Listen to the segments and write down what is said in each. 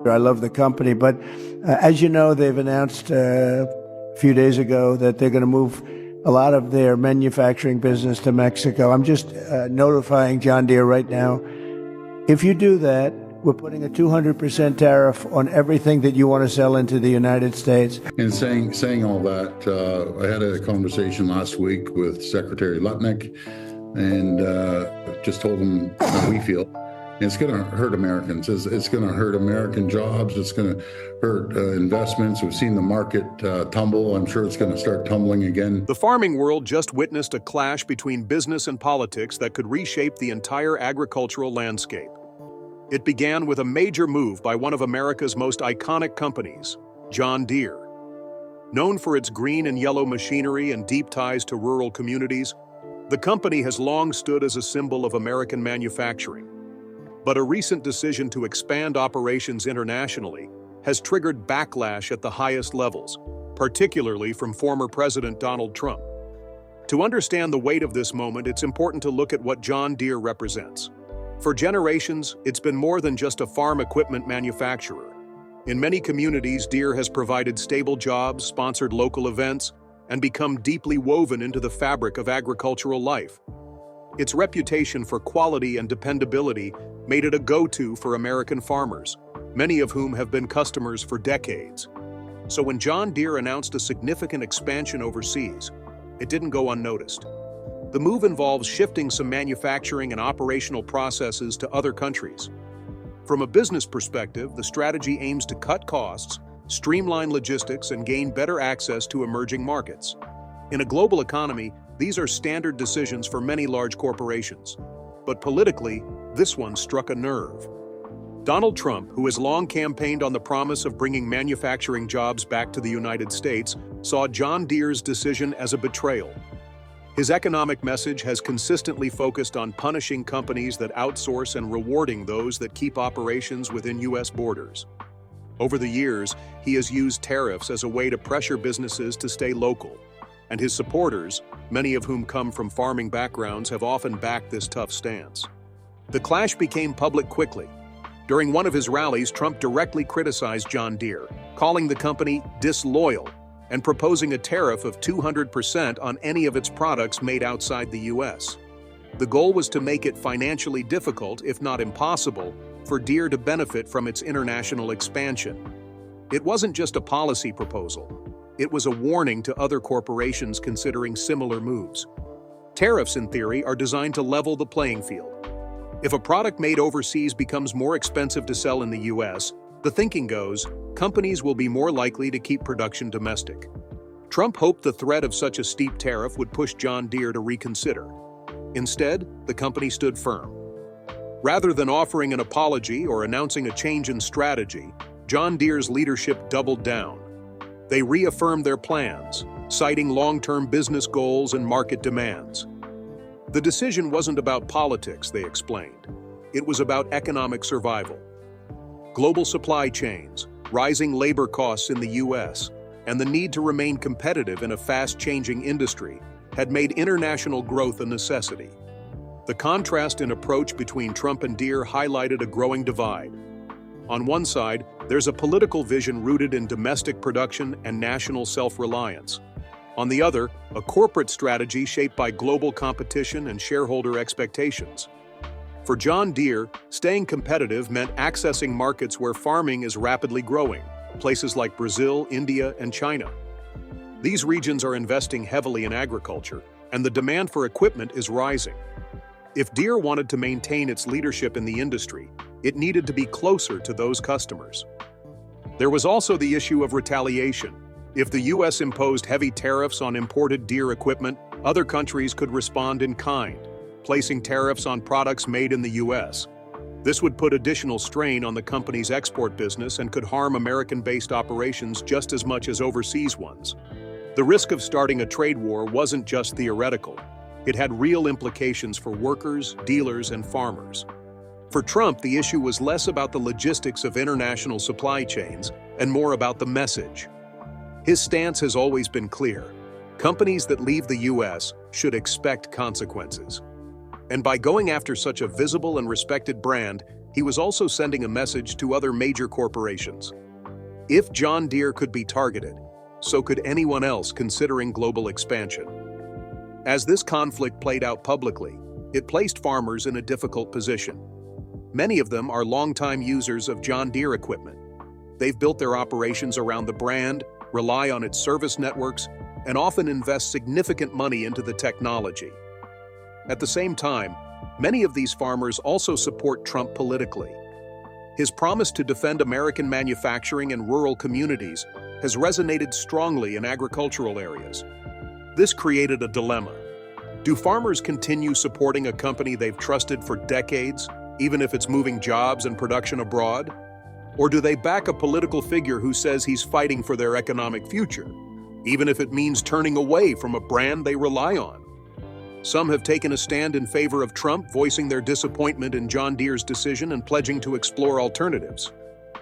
I love the company, but as you know, they've announced a few days ago that they're going to move a lot of their manufacturing business to Mexico. I'm just notifying John Deere right now. If you do that, we're putting a 200% tariff on everything that you want to sell into the United States. And saying all that, I had a conversation last week with Secretary Lutnick, and just told him how we feel. And it's going to hurt Americans. It's going to hurt American jobs. It's going to hurt investments. We've seen the market tumble. I'm sure it's going to start tumbling again. The farming world just witnessed a clash between business and politics that could reshape the entire agricultural landscape. It began with a major move by one of America's most iconic companies, John Deere. Known for its green and yellow machinery and deep ties to rural communities, the company has long stood as a symbol of American manufacturing. But a recent decision to expand operations internationally has triggered backlash at the highest levels, particularly from former President Donald Trump. To understand the weight of this moment, it's important to look at what John Deere represents. For generations, it's been more than just a farm equipment manufacturer. In many communities, Deere has provided stable jobs, sponsored local events, and become deeply woven into the fabric of agricultural life. Its reputation for quality and dependability made it a go-to for American farmers, many of whom have been customers for decades. So when John Deere announced a significant expansion overseas, it didn't go unnoticed. The move involves shifting some manufacturing and operational processes to other countries. From a business perspective, the strategy aims to cut costs, streamline logistics, and gain better access to emerging markets. In a global economy, these are standard decisions for many large corporations. But politically, this one struck a nerve. Donald Trump, who has long campaigned on the promise of bringing manufacturing jobs back to the United States, saw John Deere's decision as a betrayal. His economic message has consistently focused on punishing companies that outsource and rewarding those that keep operations within U.S. borders. Over the years, he has used tariffs as a way to pressure businesses to stay local. And his supporters, many of whom come from farming backgrounds, have often backed this tough stance. The clash became public quickly. During one of his rallies, Trump directly criticized John Deere, calling the company disloyal and proposing a tariff of 200% on any of its products made outside the U.S. The goal was to make it financially difficult, if not impossible, for Deere to benefit from its international expansion. It wasn't just a policy proposal. It was a warning to other corporations considering similar moves. Tariffs, in theory, are designed to level the playing field. If a product made overseas becomes more expensive to sell in the U.S., the thinking goes, companies will be more likely to keep production domestic. Trump hoped the threat of such a steep tariff would push John Deere to reconsider. Instead, the company stood firm. Rather than offering an apology or announcing a change in strategy, John Deere's leadership doubled down. They reaffirmed their plans, citing long-term business goals and market demands. The decision wasn't about politics, they explained. It was about economic survival. Global supply chains, rising labor costs in the U.S., and the need to remain competitive in a fast-changing industry had made international growth a necessity. The contrast in approach between Trump and Deere highlighted a growing divide. On one side, there's a political vision rooted in domestic production and national self-reliance. On the other, a corporate strategy shaped by global competition and shareholder expectations. For John Deere, staying competitive meant accessing markets where farming is rapidly growing, places like Brazil, India, and China. These regions are investing heavily in agriculture, and the demand for equipment is rising. If Deere wanted to maintain its leadership in the industry, it needed to be closer to those customers. There was also the issue of retaliation. If the U.S. imposed heavy tariffs on imported Deere equipment, other countries could respond in kind, placing tariffs on products made in the U.S. This would put additional strain on the company's export business and could harm American-based operations just as much as overseas ones. The risk of starting a trade war wasn't just theoretical. It had real implications for workers, dealers, and farmers. For Trump, the issue was less about the logistics of international supply chains and more about the message. His stance has always been clear. Companies that leave the U.S. should expect consequences. And by going after such a visible and respected brand, he was also sending a message to other major corporations. If John Deere could be targeted, so could anyone else considering global expansion. As this conflict played out publicly, it placed farmers in a difficult position. Many of them are longtime users of John Deere equipment. They've built their operations around the brand, rely on its service networks, and often invest significant money into the technology. At the same time, many of these farmers also support Trump politically. His promise to defend American manufacturing in rural communities has resonated strongly in agricultural areas. This created a dilemma. Do farmers continue supporting a company they've trusted for decades, even if it's moving jobs and production abroad? Or do they back a political figure who says he's fighting for their economic future, even if it means turning away from a brand they rely on? Some have taken a stand in favor of Trump, voicing their disappointment in John Deere's decision and pledging to explore alternatives.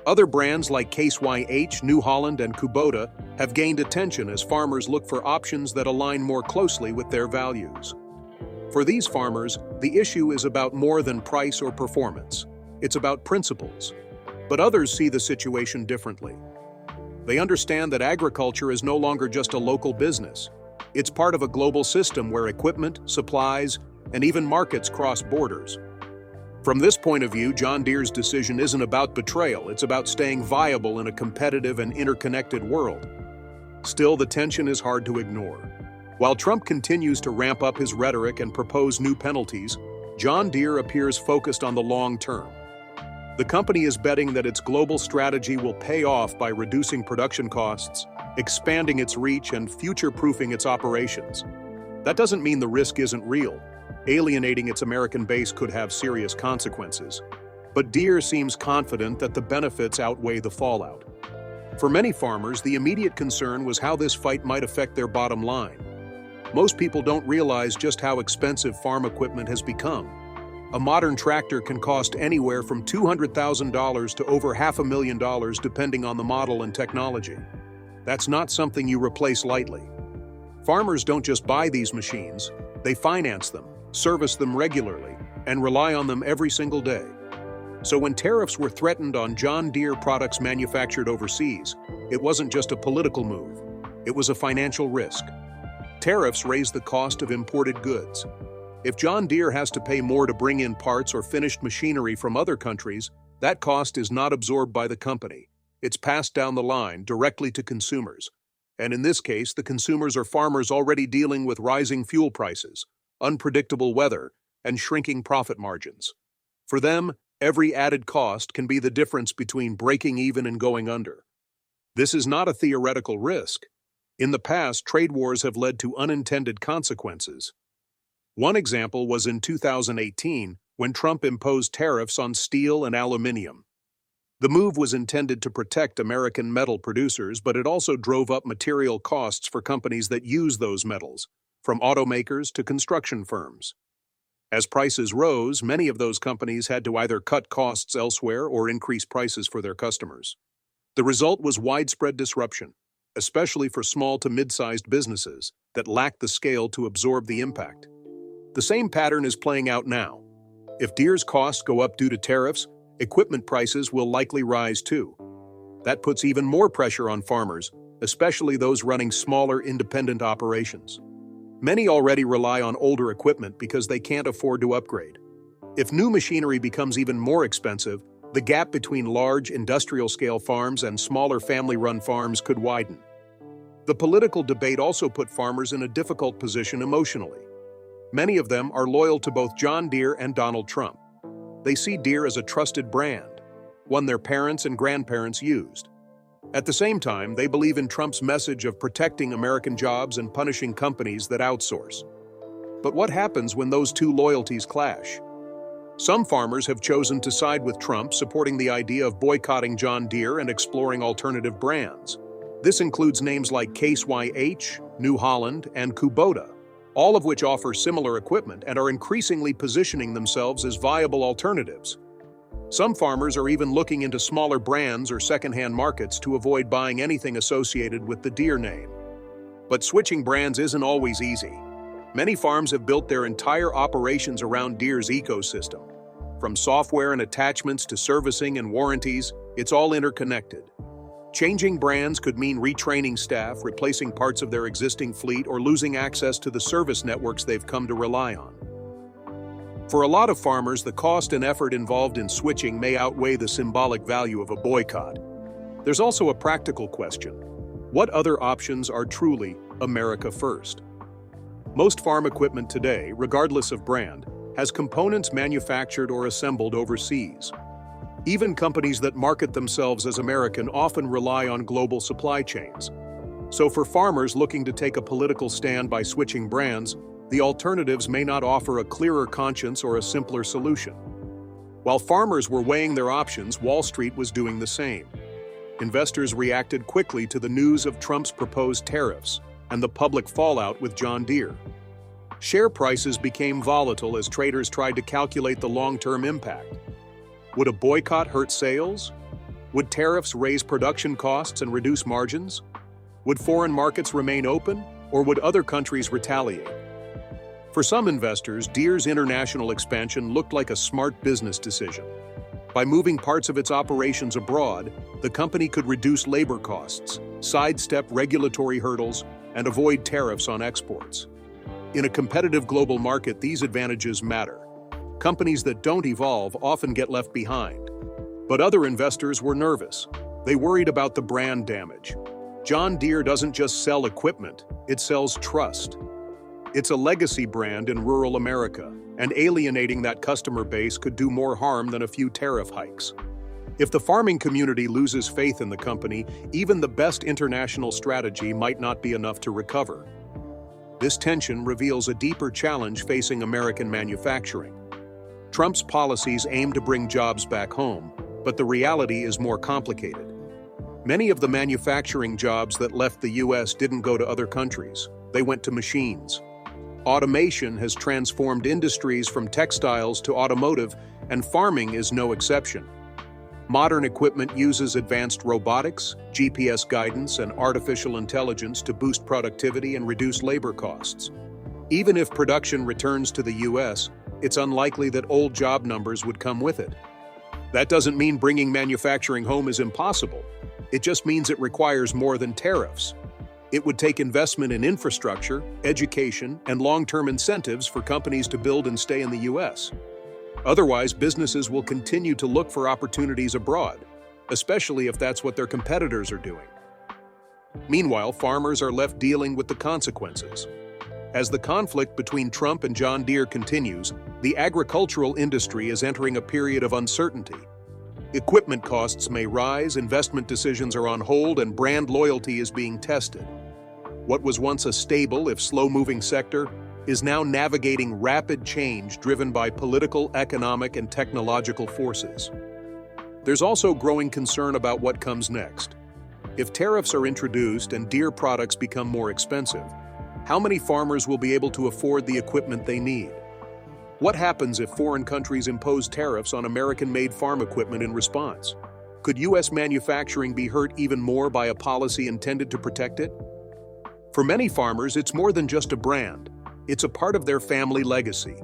Other brands like Case IH, New Holland, and Kubota have gained attention as farmers look for options that align more closely with their values. For these farmers, the issue is about more than price or performance. It's about principles. But others see the situation differently. They understand that agriculture is no longer just a local business. It's part of a global system where equipment, supplies, and even markets cross borders. From this point of view, John Deere's decision isn't about betrayal, it's about staying viable in a competitive and interconnected world. Still, the tension is hard to ignore. While Trump continues to ramp up his rhetoric and propose new penalties, John Deere appears focused on the long term. The company is betting that its global strategy will pay off by reducing production costs, expanding its reach, and future-proofing its operations. That doesn't mean the risk isn't real. Alienating its American base could have serious consequences. But Deere seems confident that the benefits outweigh the fallout. For many farmers, the immediate concern was how this fight might affect their bottom line. Most people don't realize just how expensive farm equipment has become. A modern tractor can cost anywhere from $200,000 to over $500,000 depending on the model and technology. That's not something you replace lightly. Farmers don't just buy these machines, they finance them, service them regularly, and rely on them every single day. So when tariffs were threatened on John Deere products manufactured overseas, it wasn't just a political move, it was a financial risk. Tariffs raise the cost of imported goods. If John Deere has to pay more to bring in parts or finished machinery from other countries, that cost is not absorbed by the company. It's passed down the line directly to consumers. And in this case, the consumers are farmers already dealing with rising fuel prices, unpredictable weather, and shrinking profit margins. For them, every added cost can be the difference between breaking even and going under. This is not a theoretical risk. In the past, trade wars have led to unintended consequences. One example was in 2018, when Trump imposed tariffs on steel and aluminum. The move was intended to protect American metal producers, but it also drove up material costs for companies that use those metals, from automakers to construction firms. As prices rose, many of those companies had to either cut costs elsewhere or increase prices for their customers. The result was widespread disruption, especially for small to mid-sized businesses that lacked the scale to absorb the impact. The same pattern is playing out now. If Deere's costs go up due to tariffs, equipment prices will likely rise too. That puts even more pressure on farmers, especially those running smaller independent operations. Many already rely on older equipment because they can't afford to upgrade. If new machinery becomes even more expensive, the gap between large industrial-scale farms and smaller family-run farms could widen. The political debate also put farmers in a difficult position emotionally. Many of them are loyal to both John Deere and Donald Trump. They see Deere as a trusted brand, one their parents and grandparents used. At the same time, they believe in Trump's message of protecting American jobs and punishing companies that outsource. But what happens when those two loyalties clash? Some farmers have chosen to side with Trump, supporting the idea of boycotting John Deere and exploring alternative brands. This includes names like Case IH, New Holland, and Kubota, all of which offer similar equipment and are increasingly positioning themselves as viable alternatives. Some farmers are even looking into smaller brands or secondhand markets to avoid buying anything associated with the Deere name. But switching brands isn't always easy. Many farms have built their entire operations around Deere's ecosystem. From software and attachments to servicing and warranties, it's all interconnected. Changing brands could mean retraining staff, replacing parts of their existing fleet, or losing access to the service networks they've come to rely on. For a lot of farmers, the cost and effort involved in switching may outweigh the symbolic value of a boycott. There's also a practical question. What other options are truly America first? Most farm equipment today, regardless of brand, has components manufactured or assembled overseas. Even companies that market themselves as American often rely on global supply chains. So for farmers looking to take a political stand by switching brands, the alternatives may not offer a clearer conscience or a simpler solution. While farmers were weighing their options, Wall Street was doing the same. Investors reacted quickly to the news of Trump's proposed tariffs and the public fallout with John Deere. Share prices became volatile as traders tried to calculate the long-term impact. Would a boycott hurt sales? Would tariffs raise production costs and reduce margins? Would foreign markets remain open, or would other countries retaliate? For some investors, Deere's international expansion looked like a smart business decision. By moving parts of its operations abroad, the company could reduce labor costs, sidestep regulatory hurdles, and avoid tariffs on exports. In a competitive global market, these advantages matter. Companies that don't evolve often get left behind. But other investors were nervous. They worried about the brand damage. John Deere doesn't just sell equipment, it sells trust. It's a legacy brand in rural America, and alienating that customer base could do more harm than a few tariff hikes. If the farming community loses faith in the company, even the best international strategy might not be enough to recover. This tension reveals a deeper challenge facing American manufacturing. Trump's policies aim to bring jobs back home, but the reality is more complicated. Many of the manufacturing jobs that left the U.S. didn't go to other countries. They went to machines. Automation has transformed industries from textiles to automotive, and farming is no exception. Modern equipment uses advanced robotics, GPS guidance, and artificial intelligence to boost productivity and reduce labor costs. Even if production returns to the U.S., it's unlikely that old job numbers would come with it. That doesn't mean bringing manufacturing home is impossible. It just means it requires more than tariffs. It would take investment in infrastructure, education, and long-term incentives for companies to build and stay in the U.S. Otherwise, businesses will continue to look for opportunities abroad, especially if that's what their competitors are doing. Meanwhile, farmers are left dealing with the consequences. As the conflict between Trump and John Deere continues, the agricultural industry is entering a period of uncertainty. Equipment costs may rise, investment decisions are on hold, and brand loyalty is being tested. What was once a stable, if slow-moving sector, is now navigating rapid change driven by political, economic, and technological forces. There's also growing concern about what comes next. If tariffs are introduced and Deere products become more expensive, how many farmers will be able to afford the equipment they need? What happens if foreign countries impose tariffs on American-made farm equipment in response? Could U.S. manufacturing be hurt even more by a policy intended to protect it? For many farmers, it's more than just a brand. It's a part of their family legacy.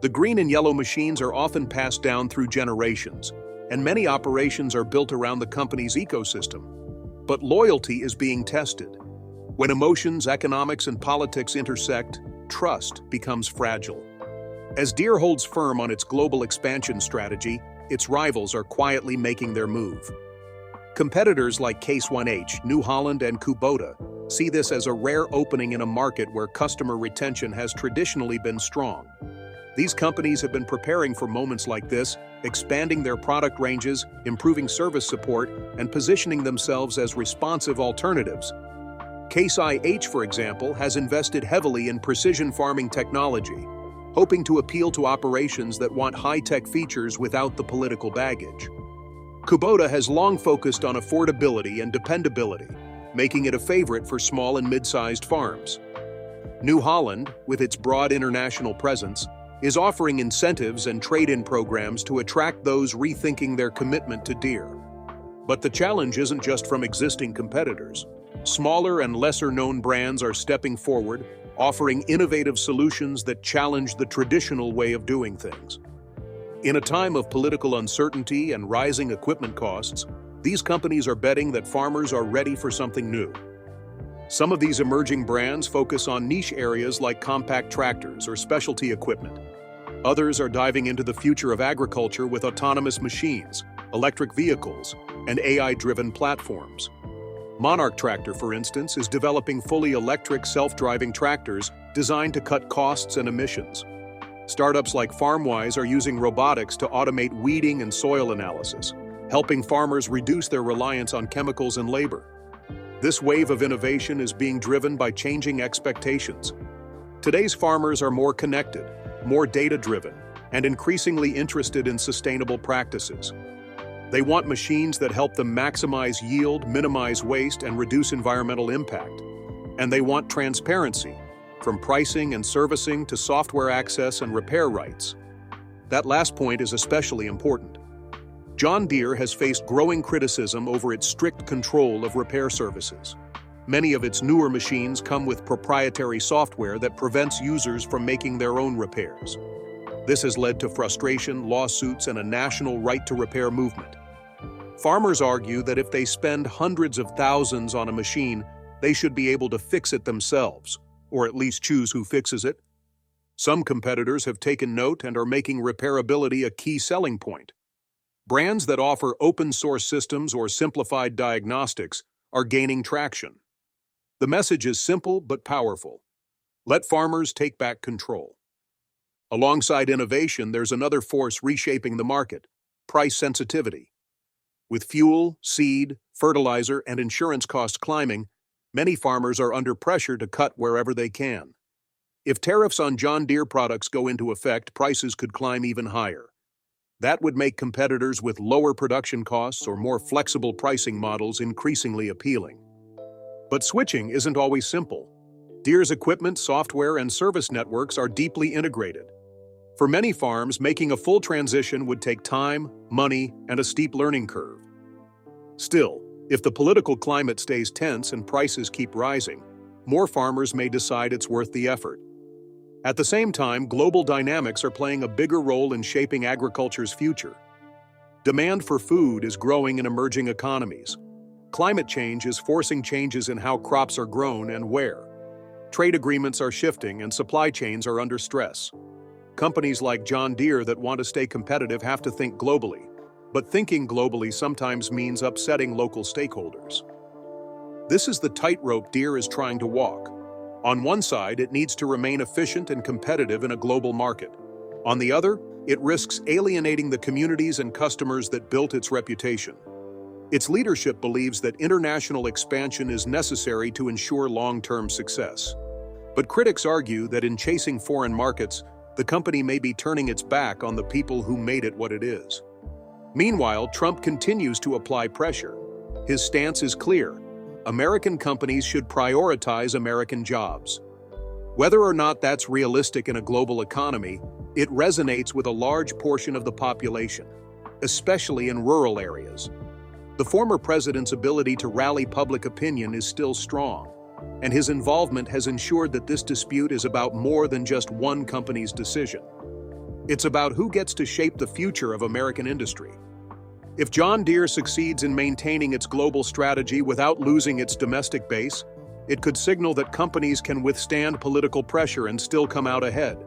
The green and yellow machines are often passed down through generations, and many operations are built around the company's ecosystem. But loyalty is being tested. When emotions, economics, and politics intersect, trust becomes fragile. As Deere holds firm on its global expansion strategy, its rivals are quietly making their move. Competitors like Case 1H, New Holland, and Kubota see this as a rare opening in a market where customer retention has traditionally been strong. These companies have been preparing for moments like this, expanding their product ranges, improving service support, and positioning themselves as responsive alternatives. Case IH, for example, has invested heavily in precision farming technology, hoping to appeal to operations that want high-tech features without the political baggage. Kubota has long focused on affordability and dependability, making it a favorite for small and mid-sized farms. New Holland, with its broad international presence, is offering incentives and trade-in programs to attract those rethinking their commitment to Deere. But the challenge isn't just from existing competitors. Smaller and lesser-known brands are stepping forward, offering innovative solutions that challenge the traditional way of doing things. In a time of political uncertainty and rising equipment costs, these companies are betting that farmers are ready for something new. Some of these emerging brands focus on niche areas like compact tractors or specialty equipment. Others are diving into the future of agriculture with autonomous machines, electric vehicles, and AI-driven platforms. Monarch Tractor, for instance, is developing fully electric self-driving tractors designed to cut costs and emissions. Startups like FarmWise are using robotics to automate weeding and soil analysis, helping farmers reduce their reliance on chemicals and labor. This wave of innovation is being driven by changing expectations. Today's farmers are more connected, more data-driven, and increasingly interested in sustainable practices. They want machines that help them maximize yield, minimize waste, and reduce environmental impact. And they want transparency, from pricing and servicing to software access and repair rights. That last point is especially important. John Deere has faced growing criticism over its strict control of repair services. Many of its newer machines come with proprietary software that prevents users from making their own repairs. This has led to frustration, lawsuits, and a national right-to-repair movement. Farmers argue that if they spend hundreds of thousands on a machine, they should be able to fix it themselves, or at least choose who fixes it. Some competitors have taken note and are making repairability a key selling point. Brands that offer open-source systems or simplified diagnostics are gaining traction. The message is simple but powerful. Let farmers take back control. Alongside innovation, there's another force reshaping the market: price sensitivity. With fuel, seed, fertilizer, and insurance costs climbing, many farmers are under pressure to cut wherever they can. If tariffs on John Deere products go into effect, prices could climb even higher. That would make competitors with lower production costs or more flexible pricing models increasingly appealing. But switching isn't always simple. Deere's equipment, software, and service networks are deeply integrated. For many farms, making a full transition would take time, money, and a steep learning curve. Still, if the political climate stays tense and prices keep rising, more farmers may decide it's worth the effort. At the same time, global dynamics are playing a bigger role in shaping agriculture's future. Demand for food is growing in emerging economies. Climate change is forcing changes in how crops are grown and where. Trade agreements are shifting and supply chains are under stress. Companies like John Deere that want to stay competitive have to think globally, but thinking globally sometimes means upsetting local stakeholders. This is the tightrope Deere is trying to walk. On one side, it needs to remain efficient and competitive in a global market. On the other, it risks alienating the communities and customers that built its reputation. Its leadership believes that international expansion is necessary to ensure long-term success. But critics argue that in chasing foreign markets, the company may be turning its back on the people who made it what it is. Meanwhile, Trump continues to apply pressure. His stance is clear: American companies should prioritize American jobs. Whether or not that's realistic in a global economy, it resonates with a large portion of the population, especially in rural areas. The former president's ability to rally public opinion is still strong, and his involvement has ensured that this dispute is about more than just one company's decision. It's about who gets to shape the future of American industry. If John Deere succeeds in maintaining its global strategy without losing its domestic base, it could signal that companies can withstand political pressure and still come out ahead.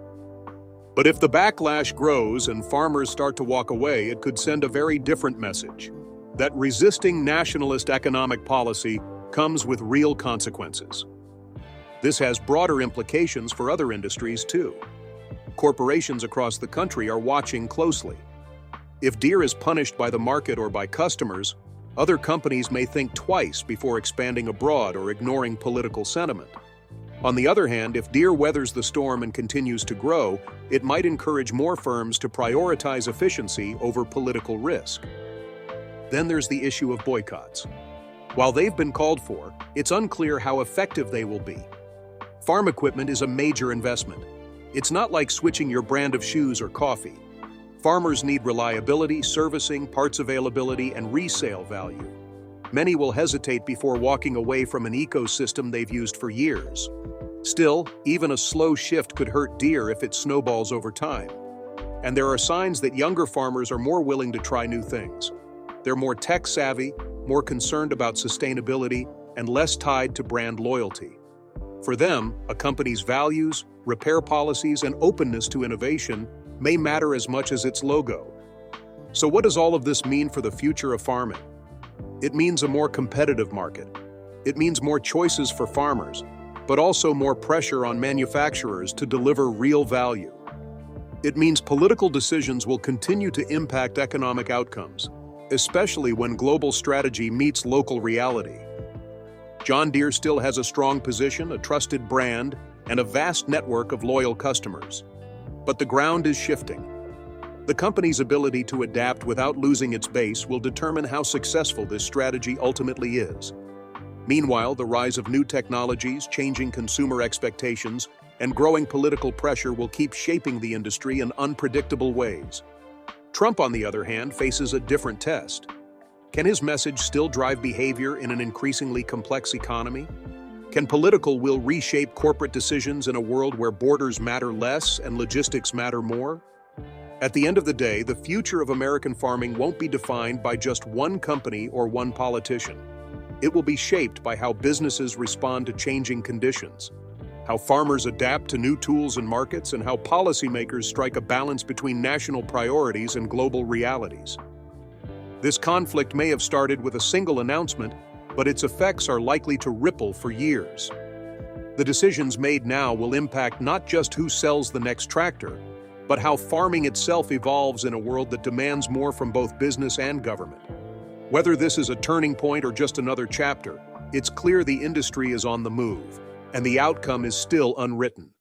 But if the backlash grows and farmers start to walk away, it could send a very different message: that resisting nationalist economic policy comes with real consequences. This has broader implications for other industries too. Corporations across the country are watching closely. If Deere is punished by the market or by customers, other companies may think twice before expanding abroad or ignoring political sentiment. On the other hand, if Deere weathers the storm and continues to grow, it might encourage more firms to prioritize efficiency over political risk. Then there's the issue of boycotts. While they've been called for, it's unclear how effective they will be. Farm equipment is a major investment. It's not like switching your brand of shoes or coffee. Farmers need reliability, servicing, parts availability, and resale value. Many will hesitate before walking away from an ecosystem they've used for years. Still, even a slow shift could hurt Deere if it snowballs over time. And there are signs that younger farmers are more willing to try new things. They're more tech-savvy, more concerned about sustainability, and less tied to brand loyalty. For them, a company's values, repair policies, and openness to innovation may matter as much as its logo. So what does all of this mean for the future of farming? It means a more competitive market. It means more choices for farmers, but also more pressure on manufacturers to deliver real value. It means political decisions will continue to impact economic outcomes, especially when global strategy meets local reality. John Deere still has a strong position, a trusted brand, and a vast network of loyal customers. But the ground is shifting. The company's ability to adapt without losing its base will determine how successful this strategy ultimately is. Meanwhile, the rise of new technologies, changing consumer expectations, and growing political pressure will keep shaping the industry in unpredictable ways. Trump, on the other hand, faces a different test. Can his message still drive behavior in an increasingly complex economy? Can political will reshape corporate decisions in a world where borders matter less and logistics matter more? At the end of the day, the future of American farming won't be defined by just one company or one politician. It will be shaped by how businesses respond to changing conditions, how farmers adapt to new tools and markets, and how policymakers strike a balance between national priorities and global realities. This conflict may have started with a single announcement, but its effects are likely to ripple for years. The decisions made now will impact not just who sells the next tractor, but how farming itself evolves in a world that demands more from both business and government. Whether this is a turning point or just another chapter, it's clear the industry is on the move, and the outcome is still unwritten.